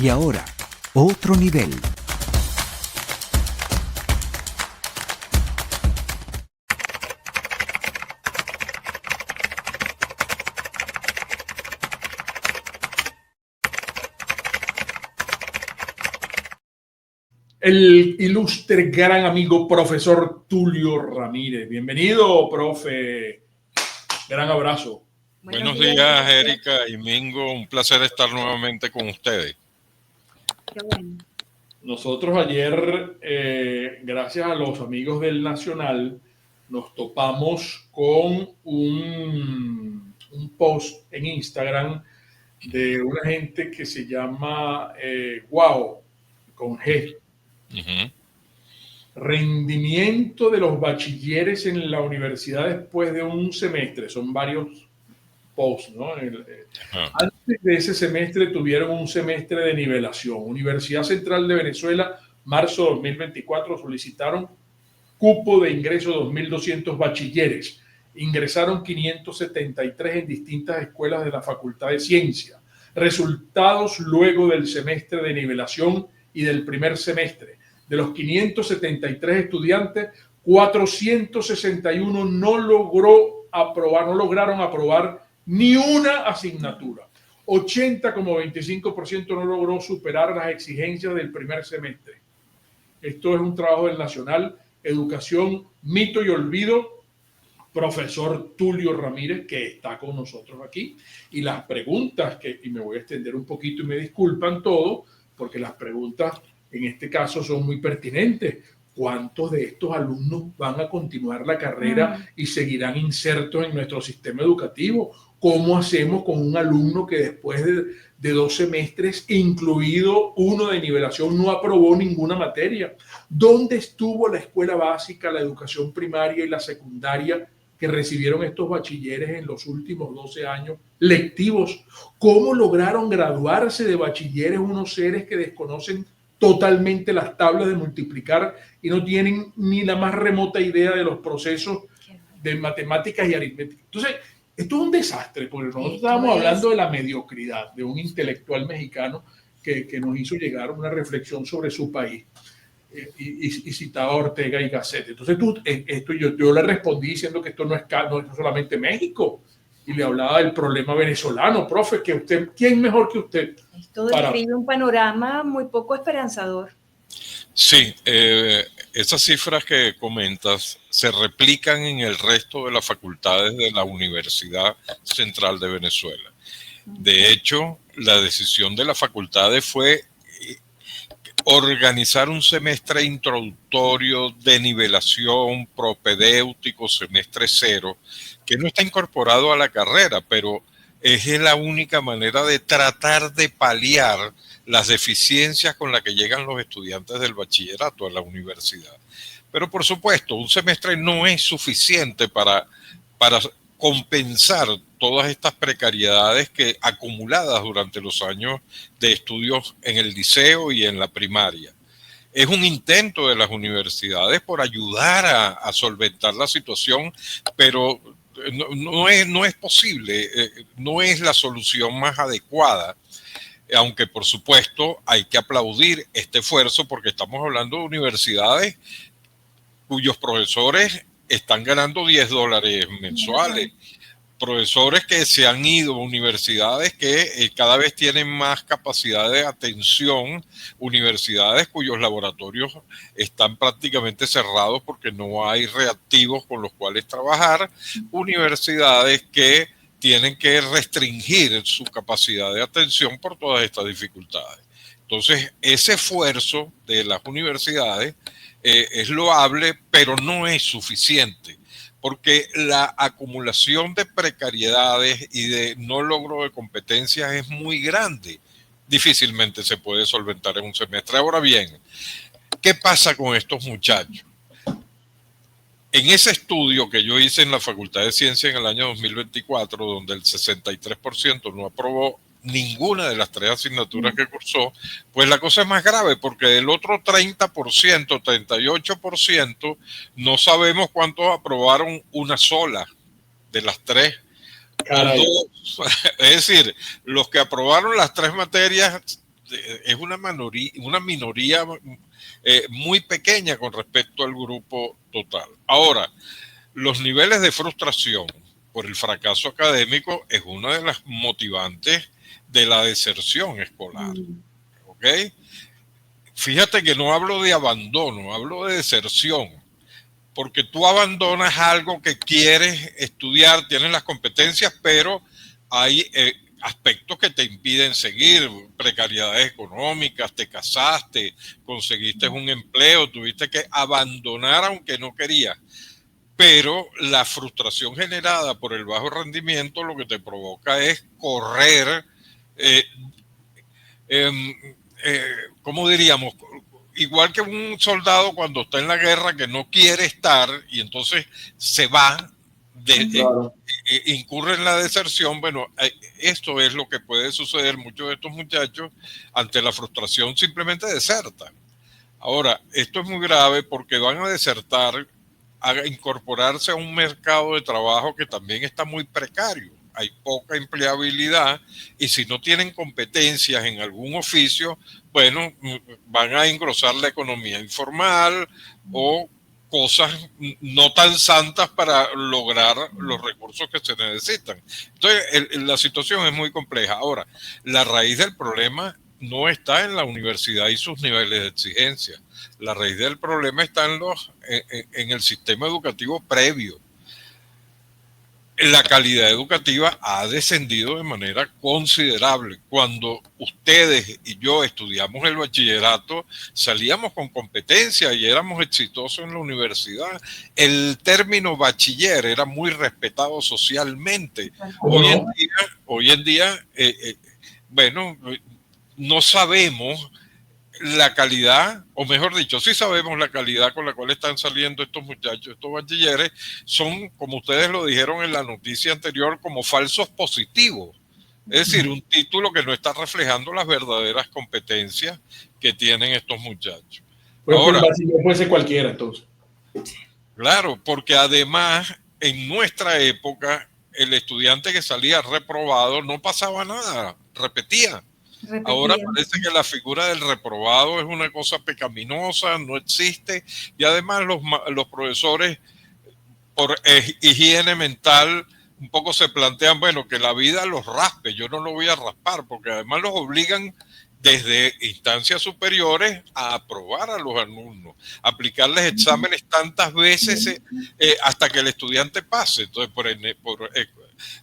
Y ahora, otro nivel. El ilustre gran amigo profesor Tulio Ramírez. Bienvenido, profe. Gran abrazo. Buenos días, Erika y Mingo. Un placer estar nuevamente con ustedes. Qué bueno. Nosotros ayer, gracias a los amigos del Nacional, nos topamos con un post en Instagram de una gente que se llama Wow, con G. Rendimiento de los bachilleres en la universidad después de un semestre. Son varios posts, ¿no? Antes de ese semestre tuvieron un semestre de nivelación. Universidad Central de Venezuela, marzo 2024, solicitaron cupo de ingreso 2.200 bachilleres. Ingresaron 573 en distintas escuelas de la Facultad de Ciencia. Resultados luego del semestre de nivelación y del primer semestre. De los 573 estudiantes, 461 no lograron aprobar ni una asignatura. 80,25% no logró superar las exigencias del primer semestre. Esto es un trabajo del Nacional, Educación, Mito y Olvido, profesor Tulio Ramírez, que está con nosotros aquí. Y las preguntas, y me voy a extender un poquito y me disculpan todo, porque las preguntas en este caso son muy pertinentes. ¿Cuántos de estos alumnos van a continuar la carrera y seguirán insertos en nuestro sistema educativo? ¿Cómo hacemos con un alumno que después de 2 semestres, incluido uno de nivelación, no aprobó ninguna materia? ¿Dónde estuvo la escuela básica, la educación primaria y la secundaria que recibieron estos bachilleres en los últimos 12 años lectivos? ¿Cómo lograron graduarse de bachilleres unos seres que desconocen totalmente las tablas de multiplicar y no tienen ni la más remota idea de los procesos de matemáticas y aritmética? Entonces, esto es un desastre, porque nosotros estábamos hablando de la mediocridad de un intelectual mexicano que nos hizo llegar una reflexión sobre su país y citaba a Ortega y Gasset. Entonces, yo le respondí diciendo que esto no es solamente México, y le hablaba del problema venezolano. Profe, que usted, ¿quién mejor que usted? Esto describe un panorama muy poco esperanzador. Sí, esas cifras que comentas se replican en el resto de las facultades de la Universidad Central de Venezuela. De hecho, la decisión de las facultades fue organizar un semestre introductorio de nivelación propedéutico, semestre cero, que no está incorporado a la carrera, pero es la única manera de tratar de paliar las deficiencias con las que llegan los estudiantes del bachillerato a la universidad. Pero por supuesto, un semestre no es suficiente para compensar todas estas precariedades acumuladas durante los años de estudios en el liceo y en la primaria. Es un intento de las universidades por ayudar a solventar la situación, pero no es posible, no es la solución más adecuada, aunque por supuesto hay que aplaudir este esfuerzo porque estamos hablando de universidades cuyos profesores están ganando $10 mensuales. Profesores que se han ido a universidades que cada vez tienen más capacidad de atención, universidades cuyos laboratorios están prácticamente cerrados porque no hay reactivos con los cuales trabajar, universidades que tienen que restringir su capacidad de atención por todas estas dificultades. Entonces, ese esfuerzo de las universidades es loable, pero no es suficiente, porque la acumulación de precariedades y de no logro de competencias es muy grande. Difícilmente se puede solventar en un semestre. Ahora bien, ¿qué pasa con estos muchachos? En ese estudio que yo hice en la Facultad de Ciencia en el año 2024, donde el 63% no aprobó ninguna de las 3 asignaturas que cursó, pues la cosa es más grave, porque del otro 30%, 38%, no sabemos cuántos aprobaron una sola de las 3 o 2. Es decir, los que aprobaron las 3 materias es una minoría muy pequeña con respecto al grupo total. Ahora, los niveles de frustración por el fracaso académico es una de las motivantes de la deserción escolar. ¿Ok? Fíjate que no hablo de abandono, hablo de deserción, porque tú abandonas algo que quieres estudiar, tienes las competencias, pero hay aspectos que te impiden seguir, precariedades económicas, te casaste, conseguiste un empleo, tuviste que abandonar aunque no querías. Pero la frustración generada por el bajo rendimiento lo que te provoca es correr, ¿cómo diríamos? Igual que un soldado cuando está en la guerra que no quiere estar y entonces se va, Claro. incurre en la deserción. Bueno, esto es lo que puede suceder. Muchos de estos muchachos ante la frustración simplemente desertan. Ahora, esto es muy grave porque van a desertar a incorporarse a un mercado de trabajo que también está muy precario. Hay poca empleabilidad y si no tienen competencias en algún oficio, bueno, van a engrosar la economía informal o cosas no tan santas para lograr los recursos que se necesitan. Entonces, la situación es muy compleja. Ahora, la raíz del problema no está en la universidad y sus niveles de exigencia. La raíz del problema está en el sistema educativo previo. La calidad educativa ha descendido de manera considerable. Cuando ustedes y yo estudiamos el bachillerato, salíamos con competencia y éramos exitosos en la universidad. El término bachiller era muy respetado socialmente. Hoy en día, bueno, no sabemos la calidad, o mejor dicho, sí sabemos la calidad con la cual están saliendo estos muchachos, estos bachilleres, son, como ustedes lo dijeron en la noticia anterior, como falsos positivos. Es decir, un título que no está reflejando las verdaderas competencias que tienen estos muchachos. Pues Ahora, el bachiller puede ser cualquiera, entonces. Claro, porque además, en nuestra época, el estudiante que salía reprobado no pasaba nada, repetía. Ahora parece que la figura del reprobado es una cosa pecaminosa, no existe, y además los profesores, por higiene mental, un poco se plantean, bueno, que la vida los raspe, yo no lo voy a raspar, porque además los obligan desde instancias superiores a aprobar a los alumnos, aplicarles exámenes tantas veces hasta que el estudiante pase. Entonces,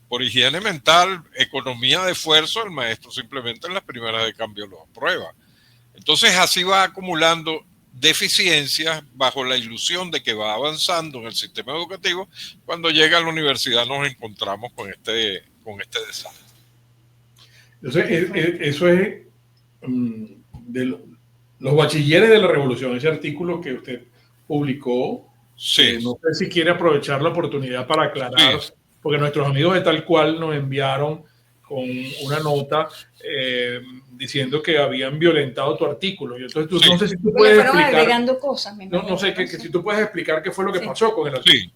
por higiene mental, economía de esfuerzo, el maestro simplemente en las primeras de cambio lo aprueba. Entonces así va acumulando deficiencias bajo la ilusión de que va avanzando en el sistema educativo. Cuando llega a la universidad nos encontramos con este desastre. Entonces, eso es de los bachilleres de la revolución, ese artículo que usted publicó. Sí. No sé si quiere aprovechar la oportunidad para aclarar, sí, porque nuestros amigos de Tal Cual nos enviaron con una nota diciendo que habían violentado tu artículo. Y entonces tú, sí, no sé si tú puedes explicar. Agregando cosas, no sé que si tú puedes explicar qué fue lo que pasó con el artículo.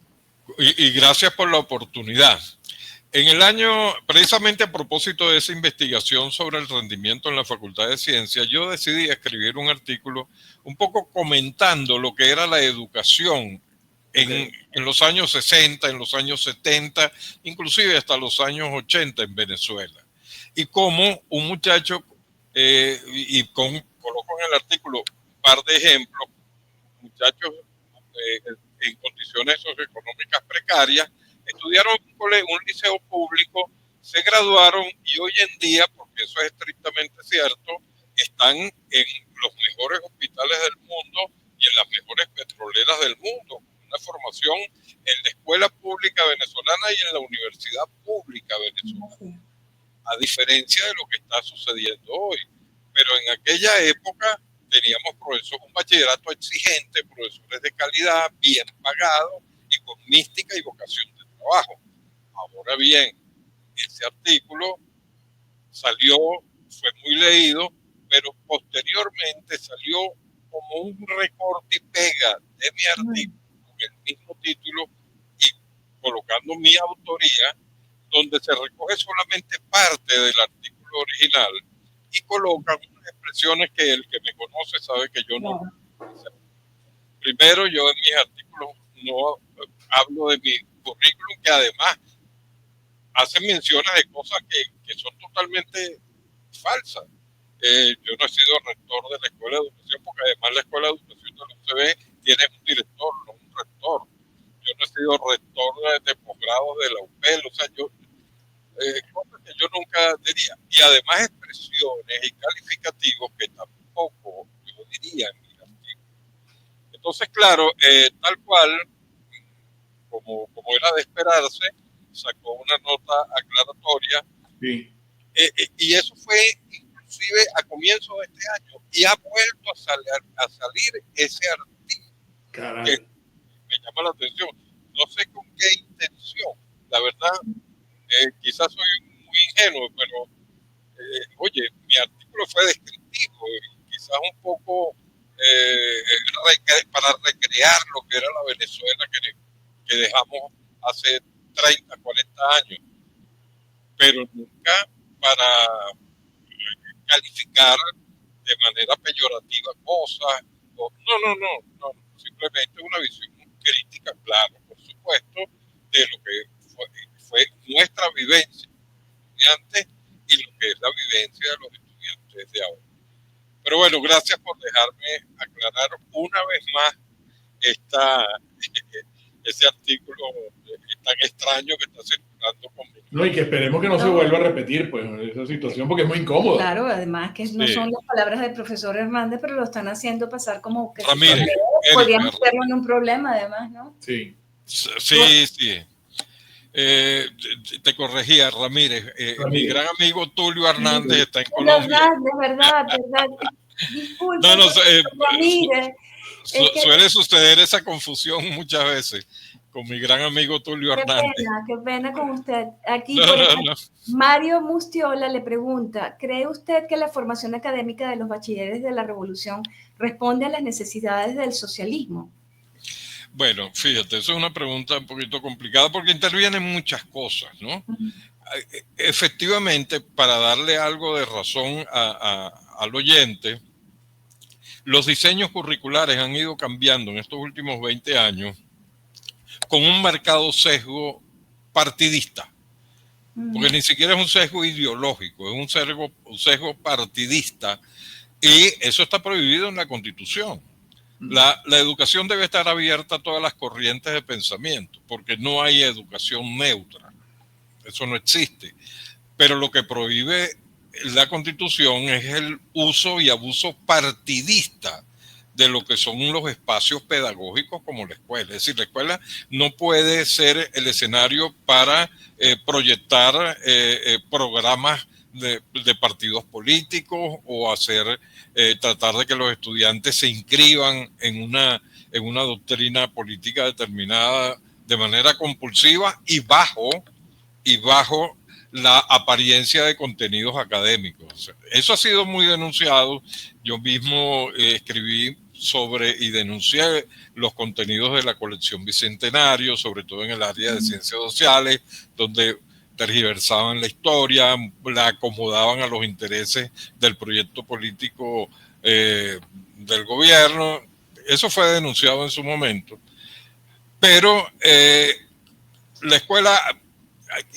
Sí, y gracias por la oportunidad. En el año, precisamente a propósito de esa investigación sobre el rendimiento en la Facultad de Ciencias, yo decidí escribir un artículo un poco comentando lo que era la educación en los años 60, en los años 70, inclusive hasta los años 80 en Venezuela. Y cómo un muchacho, coloco en el artículo un par de ejemplos, muchachos en condiciones socioeconómicas precarias, estudiaron un liceo público, se graduaron y hoy en día, porque eso es estrictamente cierto, están en los mejores hospitales del mundo y en las mejores petroleras del mundo. Una formación en la escuela pública venezolana y en la universidad pública venezolana, a diferencia de lo que está sucediendo hoy. Pero en aquella época teníamos profesores, un bachillerato exigente, profesores de calidad, bien pagados y con mística y vocación de trabajo. Ahora bien, ese artículo salió, fue muy leído, pero posteriormente salió como un recorte y pega de mi artículo con el mismo título y colocando mi autoría, donde se recoge solamente parte del artículo original y colocan unas expresiones que el que me conoce sabe que yo no. Claro. Primero, yo en mis artículos no hablo de mi currículum, que además hacen menciones de cosas que son totalmente falsas. Yo no he sido rector de la Escuela de Educación, porque además la Escuela de Educación de la UCB tiene un director, no un rector. Yo no he sido rector de posgrado de la UPEL, o sea, cosas que yo nunca diría. Y además expresiones y calificativos que tampoco yo diría en mi artículo. Entonces, claro, tal cual, como era de esperarse, sacó una nota aclaratoria. Sí. Y eso fue inclusive a comienzos de este año, y ha vuelto a salir ese artículo. Caray. Que me llama la atención. No sé con qué intención, la verdad, quizás soy muy ingenuo, pero oye, mi artículo fue descriptivo y quizás un poco para recrear lo que era la Venezuela que dejamos hace 30, 40 años, pero nunca para calificar de manera peyorativa cosas. No, simplemente una visión crítica, claro, por supuesto, de lo que fue nuestra vivencia de estudiantes y lo que es la vivencia de los estudiantes de ahora. Pero bueno, gracias por dejarme aclarar una vez más ese artículo tan extraño que está circulando conmigo. No, y que esperemos que no se vuelva a repetir, pues, esa situación, porque es muy incómoda. Claro, además que no son las palabras del profesor Hernández, pero lo están haciendo pasar como que Ramírez, podríamos hacerlo en un problema, además, ¿no? Sí. Te corregía, Ramírez. Mi gran amigo Tulio Hernández está en Colombia. Verdad. Disculpe, Ramírez. Suele suceder esa confusión muchas veces con mi gran amigo Tulio Hernández. Qué pena con usted. Aquí, por ejemplo, Mario Mustiola le pregunta, ¿cree usted que la formación académica de los bachilleres de la Revolución responde a las necesidades del socialismo? Bueno, fíjate, eso es una pregunta un poquito complicada porque intervienen muchas cosas, ¿no? Efectivamente, para darle algo de razón al oyente, los diseños curriculares han ido cambiando en estos últimos 20 años con un marcado sesgo partidista, porque ni siquiera es un sesgo ideológico, es un sesgo partidista, y eso está prohibido en la Constitución. La educación debe estar abierta a todas las corrientes de pensamiento, porque no hay educación neutra, eso no existe. Pero lo que prohíbe la Constitución es el uso y abuso partidista de lo que son los espacios pedagógicos como la escuela. Es decir, la escuela no puede ser el escenario para proyectar programas de partidos políticos o tratar de que los estudiantes se inscriban en una doctrina política determinada de manera compulsiva y bajo la apariencia de contenidos académicos. Eso ha sido muy denunciado. Yo mismo escribí sobre y denuncié los contenidos de la colección Bicentenario, sobre todo en el área de ciencias sociales, donde tergiversaban la historia, la acomodaban a los intereses del proyecto político del gobierno. Eso fue denunciado en su momento. Pero la escuela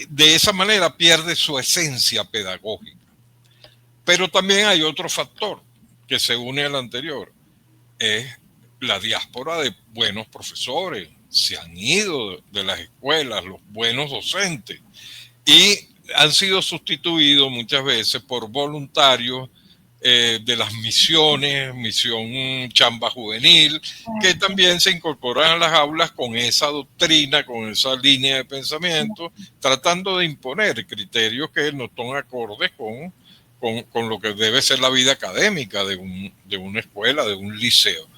de esa manera pierde su esencia pedagógica. Pero también hay otro factor que se une al anterior, es la diáspora de buenos profesores. Se han ido de las escuelas los buenos docentes y han sido sustituidos muchas veces por voluntarios de las misiones, misión chamba juvenil, que también se incorporan a las aulas con esa doctrina, con esa línea de pensamiento, tratando de imponer criterios que no son acordes con lo que debe ser la vida académica de una escuela, de un liceo.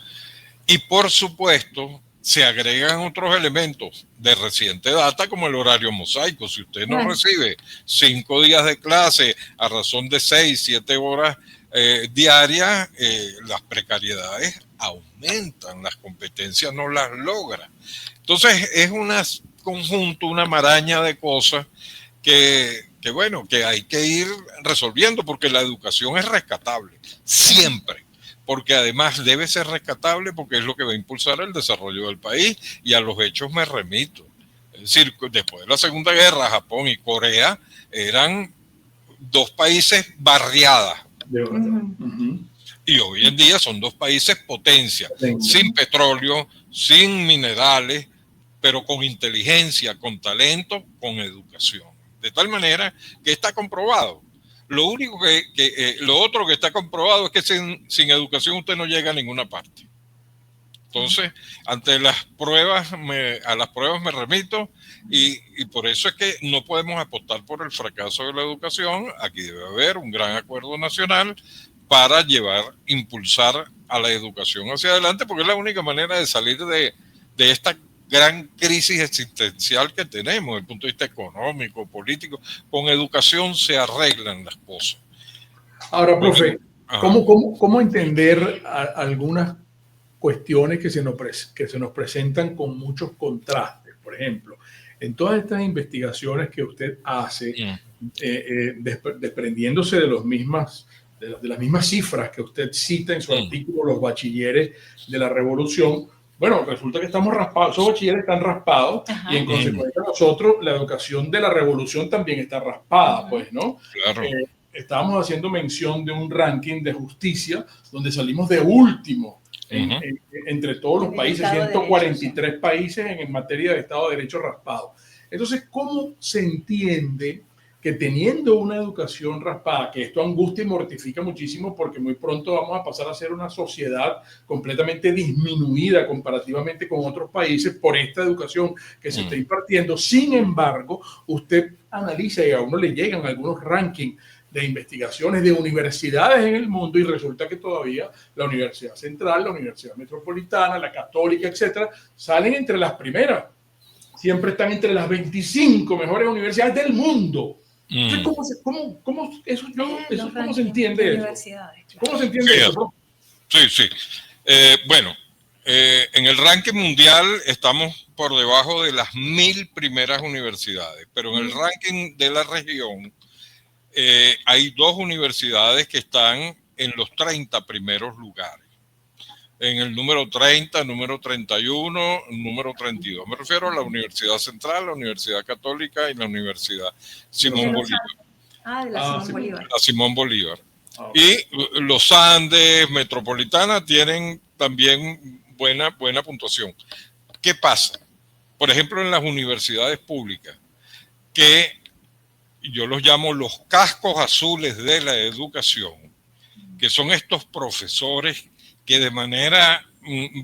Y por supuesto, se agregan otros elementos de reciente data como el horario mosaico. Si usted no recibe 5 días de clase a razón de 6, 7 horas diarias, las precariedades aumentan, las competencias no las logra. Entonces es un conjunto, una maraña de cosas que bueno, que hay que ir resolviendo, porque la educación es rescatable, siempre. Porque además debe ser rescatable porque es lo que va a impulsar el desarrollo del país, y a los hechos me remito. Es decir, después de la Segunda Guerra, Japón y Corea eran dos países barriadas. Y hoy en día son dos países potencia, sin petróleo, sin minerales, pero con inteligencia, con talento, con educación. De tal manera que está comprobado. Lo único lo otro que está comprobado es que sin educación usted no llega a ninguna parte. Entonces, ante las pruebas, a las pruebas me remito, y por eso es que no podemos apostar por el fracaso de la educación. Aquí debe haber un gran acuerdo nacional para impulsar a la educación hacia adelante, porque es la única manera de salir de esta gran crisis existencial que tenemos desde el punto de vista económico, político. Con educación se arreglan las cosas. Ahora, profe, ¿cómo entender algunas cuestiones que se nos presentan con muchos contrastes? Por ejemplo, en todas estas investigaciones que usted hace, desprendiéndose de las mismas cifras que usted cita en su artículo, los bachilleres de la revolución, bueno, resulta que estamos raspados, esos bachilleres están raspados. Ajá. Y en consecuencia nosotros, la educación de la revolución también está raspada. Ajá. Pues, ¿no? Claro. Estábamos haciendo mención de un ranking de justicia donde salimos de último entre todos los países, 143 países en materia de Estado de Derecho raspado. Entonces, ¿cómo se entiende que teniendo una educación raspada, que esto angustia y mortifica muchísimo, porque muy pronto vamos a pasar a ser una sociedad completamente disminuida comparativamente con otros países por esta educación que se está impartiendo? Sin embargo, usted analiza y a uno le llegan algunos rankings de investigaciones de universidades en el mundo, y resulta que todavía la Universidad Central, la Universidad Metropolitana, la Católica, etcétera, salen entre las primeras. Siempre están entre las 25 mejores universidades del mundo. Entonces, ¿cómo se entiende eso? ¿Cómo se entiende eso? Sí. Bueno, en el ranking mundial estamos por debajo de las 1000 primeras universidades, pero en el ranking de la región hay 2 universidades que están en los 30 primeros lugares. En el número 30, número 31, número 32. Me refiero a la Universidad Central, la Universidad Católica y la Universidad Simón Bolívar. De la Simón Bolívar. La Simón Bolívar. Y los Andes, Metropolitana, tienen también buena puntuación. ¿Qué pasa? Por ejemplo, en las universidades públicas, que yo los llamo los cascos azules de la educación, que son estos profesores que de manera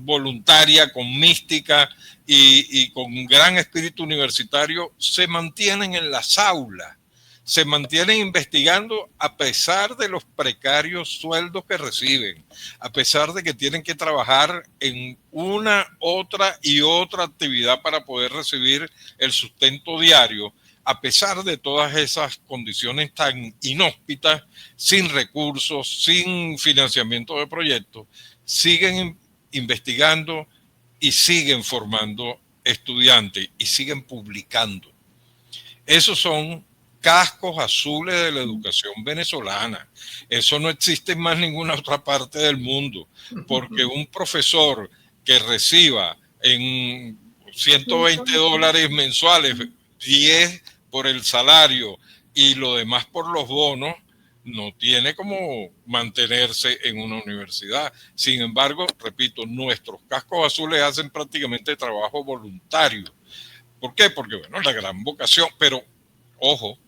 voluntaria, con mística y con un gran espíritu universitario, se mantienen en las aulas, se mantienen investigando a pesar de los precarios sueldos que reciben, a pesar de que tienen que trabajar en una, otra y otra actividad para poder recibir el sustento diario. A pesar de todas esas condiciones tan inhóspitas, sin recursos, sin financiamiento de proyectos, siguen investigando y siguen formando estudiantes y siguen publicando. Esos son cascos azules de la educación venezolana. Eso no existe en más ninguna otra parte del mundo, porque un profesor que reciba en $120 mensuales, 10 por el salario y lo demás por los bonos, no tiene como mantenerse en una universidad. Sin embargo, repito, nuestros cascos azules hacen prácticamente trabajo voluntario. ¿Por qué? Porque, bueno, la gran vocación, pero, ojo,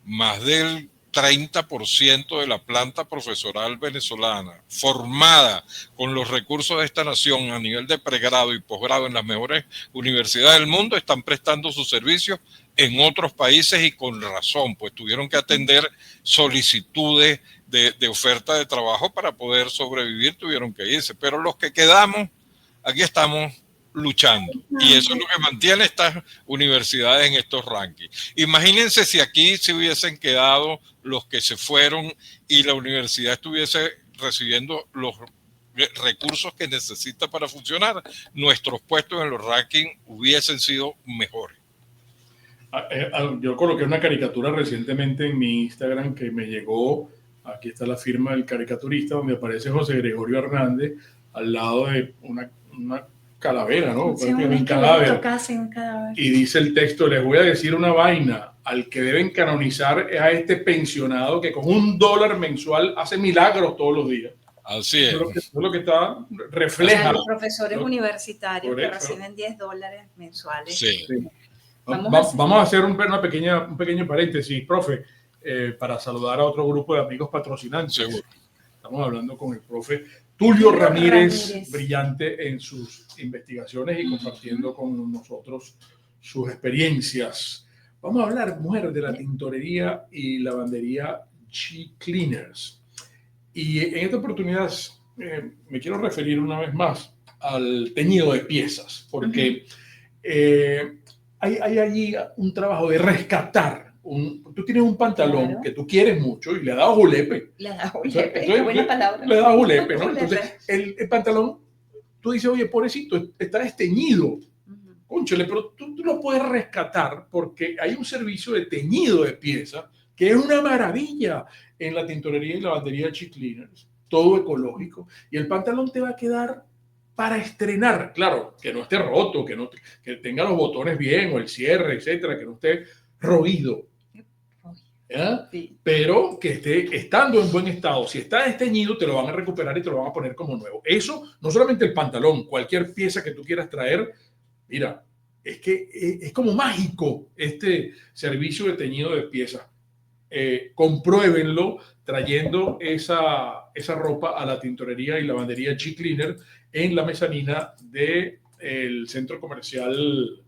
más del 30% de la planta profesoral venezolana formada con los recursos de esta nación a nivel de pregrado y posgrado en las mejores universidades del mundo están prestando sus servicios en otros países, y con razón, pues tuvieron que atender solicitudes de oferta de trabajo para poder sobrevivir, tuvieron que irse, pero los que quedamos, aquí estamos luchando, y eso es lo que mantiene estas universidades en estos rankings. Imagínense si aquí se hubiesen quedado los que se fueron y la universidad estuviese recibiendo los recursos que necesita para funcionar, nuestros puestos en los rankings hubiesen sido mejores. Yo coloqué una caricatura recientemente en mi Instagram que me llegó. Aquí está la firma del caricaturista, donde aparece José Gregorio Hernández al lado de una calavera, ¿no? Sí, Un cadáver. casi un cadáver. Y dice el texto: les voy a decir una vaina, al que deben canonizar es a este pensionado que con $1 mensual hace milagros todos los días. Así es. Eso es lo que está, refleja. O sea, los profesores universitarios que Correcto. reciben $10 mensuales. Sí. Sí. Vamos Vamos a hacer un pequeño paréntesis, profe, para saludar a otro grupo de amigos patrocinantes. Seguro. Estamos hablando con el profe Tulio Ramírez, brillante en sus investigaciones y compartiendo con nosotros sus experiencias. Vamos a hablar, mujer, de la tintorería y lavandería G-Cleaners. Y en esta oportunidad me quiero referir una vez más al teñido de piezas, porque hay allí un trabajo de rescatar. Tú tienes un pantalón, claro, que tú quieres mucho y le has dado julepe. Le has dado julepe, qué buena palabra. Le has dado julepe, ¿no? Entonces, el pantalón, tú dices, oye, pobrecito, está desteñido. Cónchale, pero tú lo puedes rescatar porque hay un servicio de teñido de piezas que es una maravilla en la tintorería y lavandería G-Cleaners, todo ecológico, y el pantalón te va a quedar para estrenar, claro, que no esté roto, que tenga los botones bien o el cierre, etcétera, que no esté roído, ¿ya? Sí. Pero que esté estando en buen estado. Si está desteñido, te lo van a recuperar y te lo van a poner como nuevo. Eso, no solamente el pantalón, cualquier pieza que tú quieras traer, mira, es que es como mágico este servicio de teñido de piezas. Compruébenlo trayendo esa ropa a la tintorería y lavandería G-Cleaner en la mezanina del centro comercial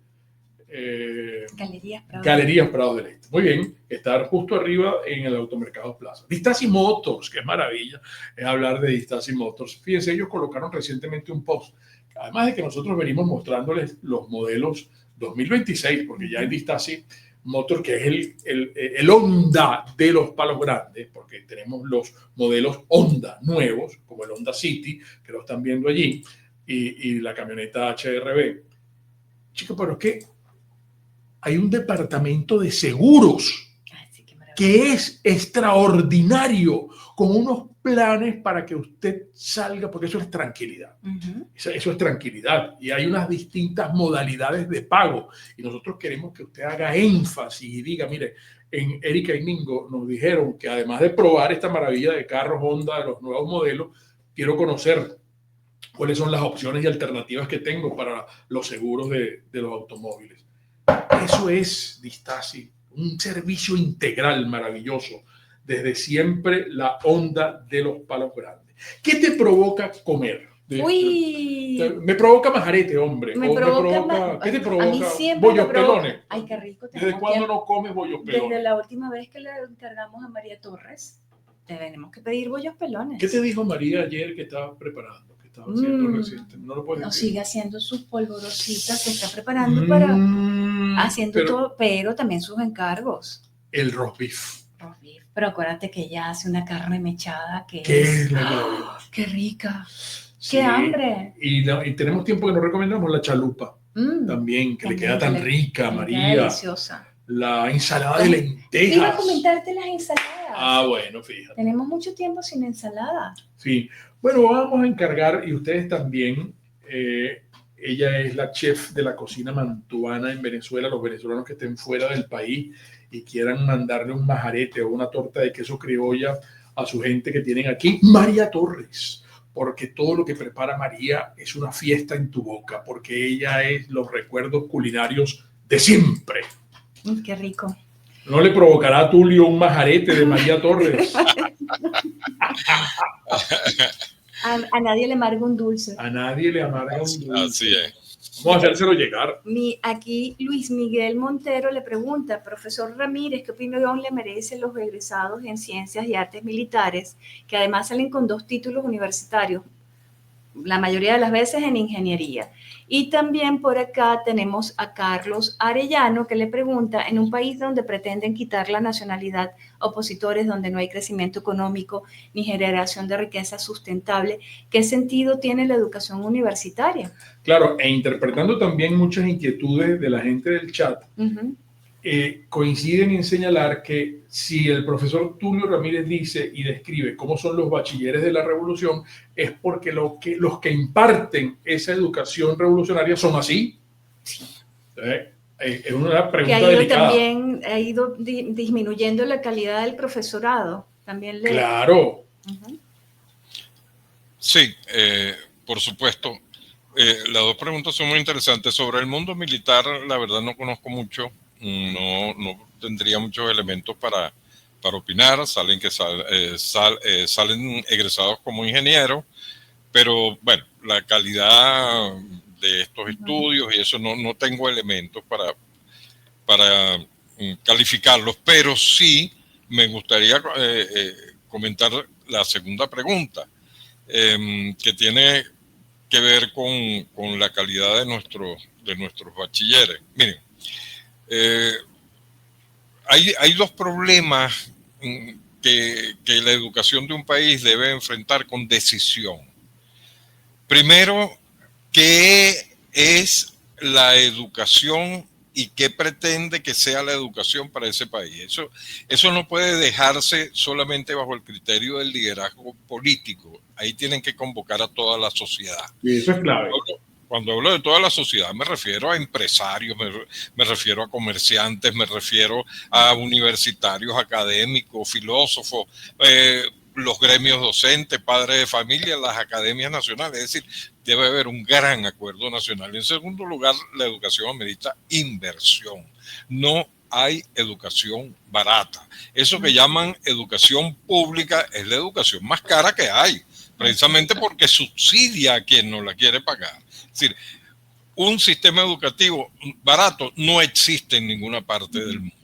Galerías Prado del Este. Muy bien, estar justo arriba en el Automercado Plaza. Distasi Motors, qué maravilla es hablar de Distasi Motors. Fíjense, ellos colocaron recientemente un post, además de que nosotros venimos mostrándoles los modelos 2026, porque ya en Distasi Motor, que es el Honda de los palos grandes, porque tenemos los modelos Honda nuevos, como el Honda City, que lo están viendo allí, y la camioneta HRB. Chicos, pero es que hay un departamento de seguros que es extraordinario, con unos planes para que usted salga, porque eso es tranquilidad. Eso es tranquilidad. Y hay unas distintas modalidades de pago. Y nosotros queremos que usted haga énfasis y diga, mire, en Erika y Mingo nos dijeron que además de probar esta maravilla de carros Honda, de los nuevos modelos, quiero conocer cuáles son las opciones y alternativas que tengo para los seguros de los automóviles. Eso es Distasi, un servicio integral maravilloso. Desde siempre la Honda de los palos grandes. ¿Qué te provoca comer? Me provoca majarete, hombre. ¿Qué te provoca? A mí siempre bollos pelones. Ay, qué rico. ¿Desde cuándo no comes bollos pelones? Desde la última vez que le encargamos a María Torres, tenemos que pedir bollos pelones. ¿Qué te dijo María ayer que estaba preparando? Que estaba haciendo reciente. No lo puedes decir. Sigue haciendo sus polvorositas, se está preparando para haciendo todo, pero también sus encargos. El roast beef. Pero acuérdate que ella hace una carne mechada que es ¡qué rica! Sí. ¡Qué hambre! Y tenemos tiempo que nos recomendamos la chalupa también, que le queda tan rica, María. Deliciosa. La ensalada de lentejas. Iba a comentarte las ensaladas. Bueno, fíjate. Tenemos mucho tiempo sin ensalada. Sí. Bueno, vamos a encargar, y ustedes también, ella es la chef de la cocina mantuana en Venezuela. Los venezolanos que estén fuera del país y quieran mandarle un majarete o una torta de queso criolla a su gente que tienen aquí, María Torres, porque todo lo que prepara María es una fiesta en tu boca, porque ella es los recuerdos culinarios de siempre. ¡Qué rico! ¿No le provocará a Tulio un majarete de María Torres? A nadie le amarga un dulce. A nadie le amarga un dulce. Así es. Vamos a hacérselo llegar. Aquí Luis Miguel Montero le pregunta, profesor Ramírez, ¿qué opinión le merecen los egresados en Ciencias y Artes Militares, que además salen con 2 títulos universitarios, la mayoría de las veces en ingeniería? Y también por acá tenemos a Carlos Arellano, que le pregunta, en un país donde pretenden quitar la nacionalidad a opositores, donde no hay crecimiento económico ni generación de riqueza sustentable, ¿qué sentido tiene la educación universitaria? Claro, e interpretando también muchas inquietudes de la gente del chat, coinciden en señalar que si el profesor Tulio Ramírez dice y describe cómo son los bachilleres de la revolución, es porque los que imparten esa educación revolucionaria son así. Es una pregunta que delicada. También ha ido disminuyendo la calidad del profesorado. También Claro. Uh-huh. Sí, por supuesto. Las dos preguntas son muy interesantes. Sobre el mundo militar, la verdad no conozco mucho. No tendría muchos elementos para opinar. Salen egresados como ingenieros, pero bueno, la calidad de estos estudios y eso no tengo elementos para calificarlos, pero sí me gustaría comentar la segunda pregunta, que tiene que ver con la calidad de nuestros bachilleres. Miren, hay dos problemas que la educación de un país debe enfrentar con decisión. Primero, ¿qué es la educación y qué pretende que sea la educación para ese país? Eso no puede dejarse solamente bajo el criterio del liderazgo político. Ahí tienen que convocar a toda la sociedad. Y eso es clave. Cuando hablo de toda la sociedad me refiero a empresarios, me refiero a comerciantes, me refiero a universitarios, académicos, filósofos, los gremios docentes, padres de familia, las academias nacionales. Es decir, debe haber un gran acuerdo nacional. En segundo lugar, la educación amerita inversión. No hay educación barata. Eso que llaman educación pública es la educación más cara que hay, precisamente porque subsidia a quien no la quiere pagar. Es decir, un sistema educativo barato no existe en ninguna parte del mundo.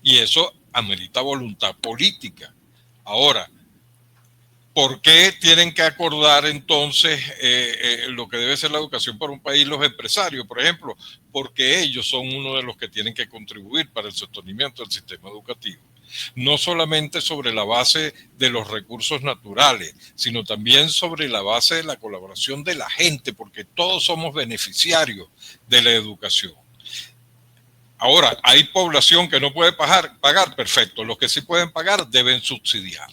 Y eso amerita voluntad política. Ahora, ¿por qué tienen que acordar entonces lo que debe ser la educación para un país los empresarios, por ejemplo? Porque ellos son uno de los que tienen que contribuir para el sostenimiento del sistema educativo. No solamente sobre la base de los recursos naturales, sino también sobre la base de la colaboración de la gente, porque todos somos beneficiarios de la educación. Ahora, hay población que no puede pagar, perfecto. Los que sí pueden pagar deben subsidiar.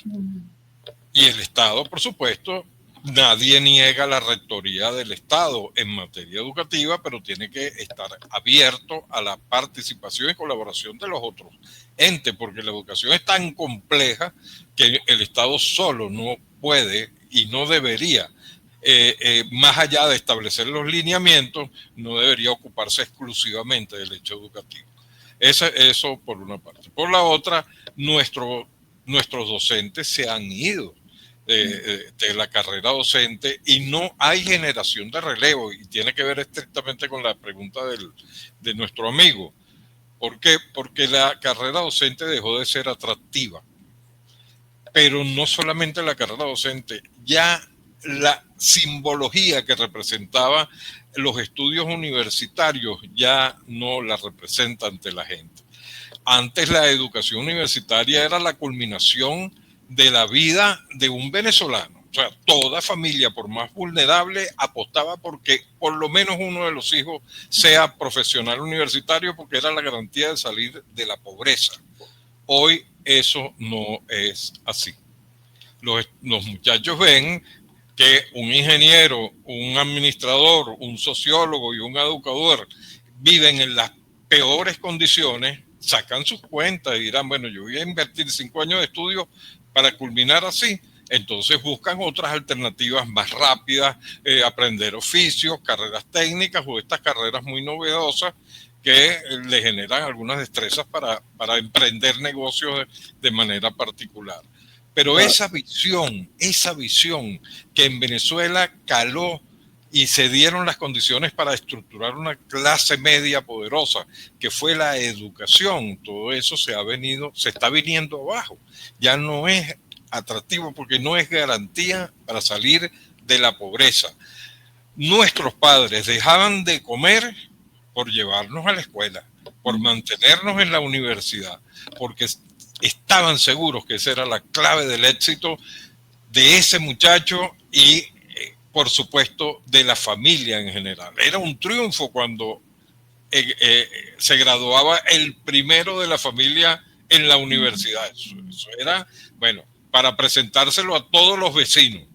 Y el Estado, por supuesto, nadie niega la rectoría del Estado en materia educativa, pero tiene que estar abierto a la participación y colaboración de los otros entes, porque la educación es tan compleja que el Estado solo no puede y no debería, más allá de establecer los lineamientos, no debería ocuparse exclusivamente del hecho educativo. Eso por una parte. Por la otra, nuestros docentes se han ido de la carrera docente y no hay generación de relevo, y tiene que ver estrictamente con la pregunta de nuestro amigo. ¿Por qué? Porque la carrera docente dejó de ser atractiva. Pero no solamente la carrera docente, ya la simbología que representaba los estudios universitarios ya no la representa ante la gente. Antes la educación universitaria era la culminación de la vida de un venezolano. O sea, toda familia, por más vulnerable, apostaba porque por lo menos uno de los hijos sea profesional universitario, porque era la garantía de salir de la pobreza. Hoy eso no es así. Los muchachos ven que un ingeniero, un administrador, un sociólogo y un educador viven en las peores condiciones, sacan sus cuentas y dirán, bueno, yo voy a invertir 5 años de estudio para culminar así. Entonces buscan otras alternativas más rápidas, aprender oficios, carreras técnicas o estas carreras muy novedosas que le generan algunas destrezas para emprender negocios de manera particular. Pero esa visión que en Venezuela caló y se dieron las condiciones para estructurar una clase media poderosa, que fue la educación, todo eso se está viniendo abajo. Ya no es atractivo porque no es garantía para salir de la pobreza. Nuestros padres dejaban de comer por llevarnos a la escuela, por mantenernos en la universidad, porque estaban seguros que esa era la clave del éxito de ese muchacho y, por supuesto, de la familia en general. Era un triunfo cuando se graduaba el primero de la familia en la universidad. Eso era, bueno, para presentárselo a todos los vecinos.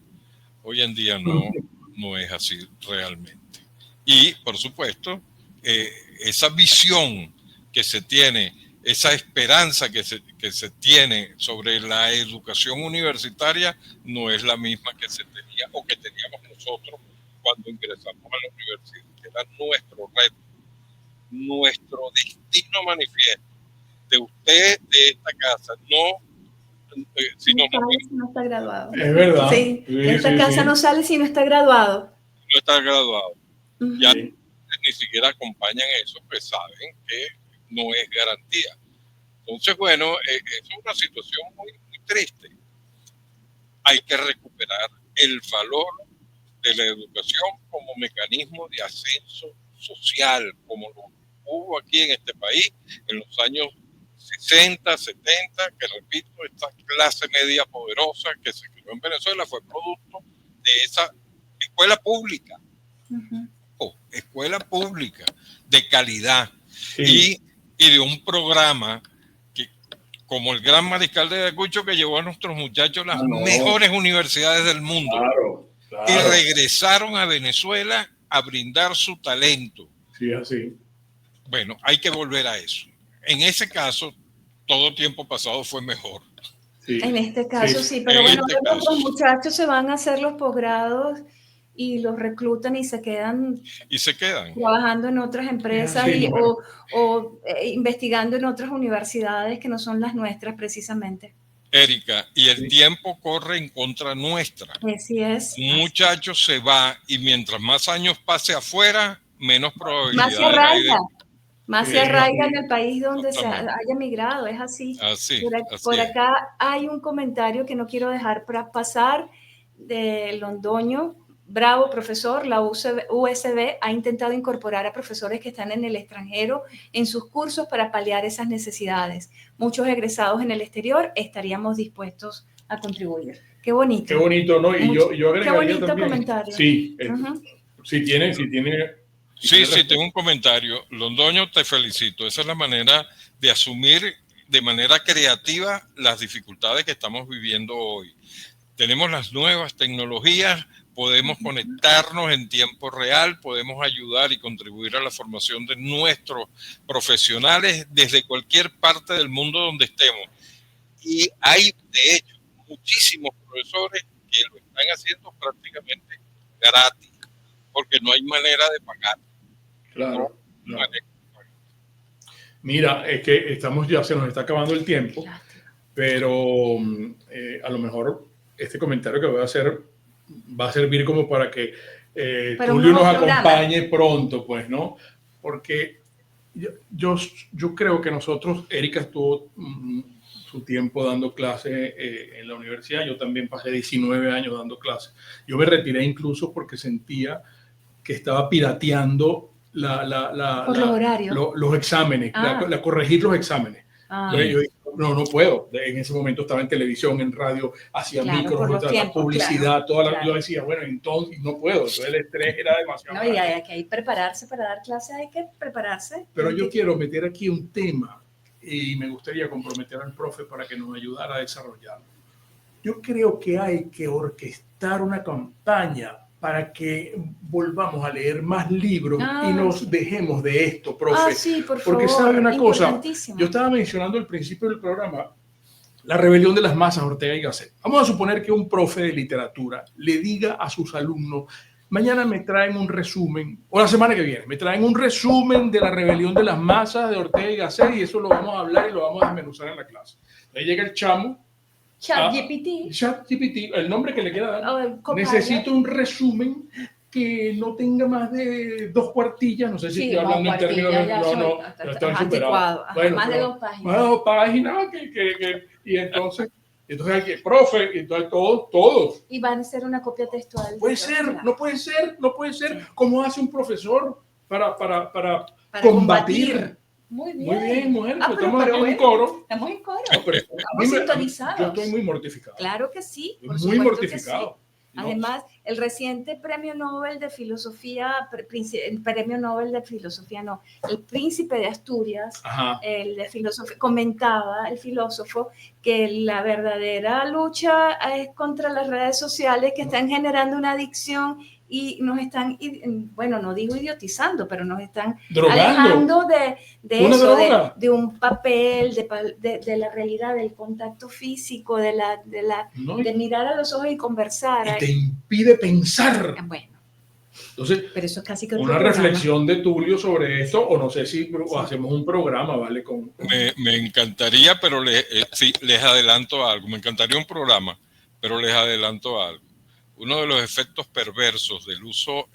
Hoy en día no es así realmente. Y, por supuesto, esa visión que se tiene, esa esperanza que se tiene sobre la educación universitaria no es la misma que se tenía o que teníamos nosotros cuando ingresamos a la universidad. Era nuestro reto, nuestro destino manifiesto de usted, de esta casa, si no está graduado. Es verdad. Sí, esta casa no sale si no está graduado. No está graduado. Ya Sí. ni siquiera acompañan eso, pues saben que no es garantía. Entonces, bueno, es una situación muy, muy triste. Hay que recuperar el valor de la educación como mecanismo de ascenso social, como lo hubo aquí en este país en los años 60, 70, que repito, esta clase media poderosa que se creó en Venezuela fue producto de esa escuela pública, escuela pública de calidad, Sí. y de un programa que, como el Gran Mariscal de Ayacucho, que llevó a nuestros muchachos a las mejores universidades del mundo. Claro. Y regresaron a Venezuela a brindar su talento. Sí, así. Bueno, hay que volver a eso. En ese caso, todo tiempo pasado fue mejor. Sí. En este caso sí, pero bueno, los muchachos se van a hacer los posgrados y los reclutan y se quedan trabajando en otras empresas o investigando en otras universidades que no son las nuestras precisamente. Erika, y el tiempo corre en contra nuestra. Así es. Un muchacho se va y mientras más años pase afuera, menos probabilidades. Más se arraiga en el país donde se haya migrado, es así. Por acá hay un comentario que no quiero dejar para pasar de Londoño. Bravo, profesor. La USB ha intentado incorporar a profesores que están en el extranjero en sus cursos para paliar esas necesidades. Muchos egresados en el exterior estaríamos dispuestos a contribuir. Qué bonito. Qué bonito, ¿no? Y yo agregaría qué bonito también, comentario. Sí, si tiene. Sí, tengo un comentario. Londoño, te felicito. Esa es la manera de asumir de manera creativa las dificultades que estamos viviendo hoy. Tenemos las nuevas tecnologías, podemos conectarnos en tiempo real, podemos ayudar y contribuir a la formación de nuestros profesionales desde cualquier parte del mundo donde estemos. Y hay, de hecho, muchísimos profesores que lo están haciendo prácticamente gratis, porque no hay manera de pagar. Claro. Mira, es que se nos está acabando el tiempo, pero a lo mejor este comentario que voy a hacer va a servir como para que Tulio nos acompañe pronto, pues, ¿no? Porque yo creo que nosotros, Erika estuvo su tiempo dando clases en la universidad, yo también pasé 19 años dando clases. Yo me retiré incluso porque sentía que estaba pirateando los exámenes, corregir los exámenes. Yo dije, no puedo. En ese momento estaba en televisión, en radio, hacía micros, publicidad, yo decía, bueno, entonces no puedo. Entonces el estrés era demasiado. No, y hay que prepararse para dar clases, hay que prepararse. Pero yo quiero meter aquí un tema y me gustaría comprometer al profe para que nos ayudara a desarrollarlo. Yo creo que hay que orquestar una campaña para que volvamos a leer más libros y nos dejemos de esto, profe. Sí, por Porque favor, sabe una cosa, yo estaba mencionando al principio del programa la rebelión de las masas, Ortega y Gasset. Vamos a suponer que un profe de literatura le diga a sus alumnos, mañana me traen un resumen, o la semana que viene, me traen un resumen de la rebelión de las masas de Ortega y Gasset y eso lo vamos a hablar y lo vamos a desmenuzar en la clase. Ahí llega el chamo, ChatGPT, el nombre que le queda dar. Necesito un resumen que no tenga más de 2 cuartillas, no sé si estoy hablando en términos no están superados. Bueno, más de 2 páginas. Más de 2 páginas, y entonces hay profe, y entonces todos. Y van a ser una copia textual. No puede ser como hace un profesor para combatir. Muy bien, mujer. Estamos en coro. Estamos en coro. Estamos sintonizados. Yo estoy muy mortificado. Claro que sí. Muy mortificado. Sí. Además, el reciente premio Nobel de Filosofía, premio Nobel de Filosofía no, el príncipe de Asturias, Ajá. el de filosofía, comentaba el filósofo que la verdadera lucha es contra las redes sociales que están generando una adicción y nos están, bueno, no digo idiotizando, pero nos están Drogando. alejando de Una eso, droga. de un papel, de la realidad, del contacto físico, No, de mirar a los ojos y conversar. y te impide pensar. Bueno, Entonces, pero eso es casi que otro una programa. reflexión de Tulio sobre esto, o no sé si hacemos un programa, ¿vale? Me encantaría, pero sí, les adelanto algo. Me encantaría un programa, pero les adelanto algo. Uno de los efectos perversos del uso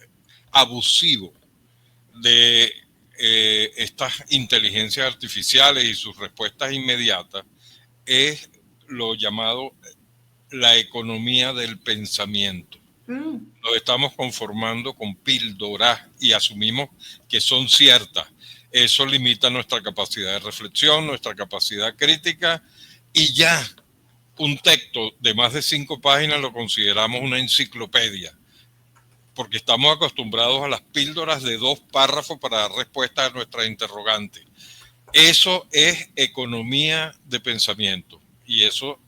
abusivo de estas inteligencias artificiales y sus respuestas inmediatas es lo llamado la economía del pensamiento. Nos estamos conformando con píldoras y asumimos que son ciertas. Eso limita nuestra capacidad de reflexión, nuestra capacidad crítica, y ya un texto de más de 5 páginas lo consideramos una enciclopedia, porque estamos acostumbrados a las píldoras de 2 párrafos para dar respuesta a nuestras interrogantes. Eso es economía de pensamiento, y eso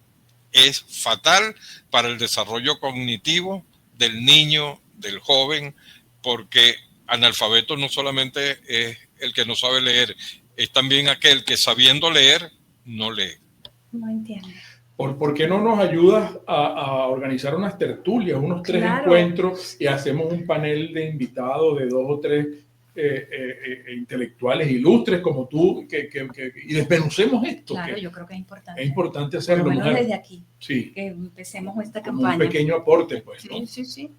es fatal para el desarrollo cognitivo del niño, del joven, porque analfabeto no solamente es el que no sabe leer, es también aquel que sabiendo leer, no lee. No entiendo. ¿Por qué no nos ayudas a organizar unas tertulias, unos 3 encuentros, y hacemos un panel de invitados de 2 o 3 intelectuales ilustres como tú, y desmenucemos esto? Claro, yo creo que es importante. Es importante hacerlo. Por lo menos desde aquí, sí, que empecemos esta como campaña. un pequeño aporte, pues, Sí, ¿no? sí.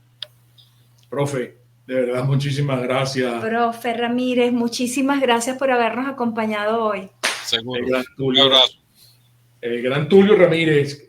Profe, de verdad, muchísimas gracias. Profe Ramírez, muchísimas gracias por habernos acompañado hoy. Seguro. El gran Un abrazo. El gran Tulio Ramírez.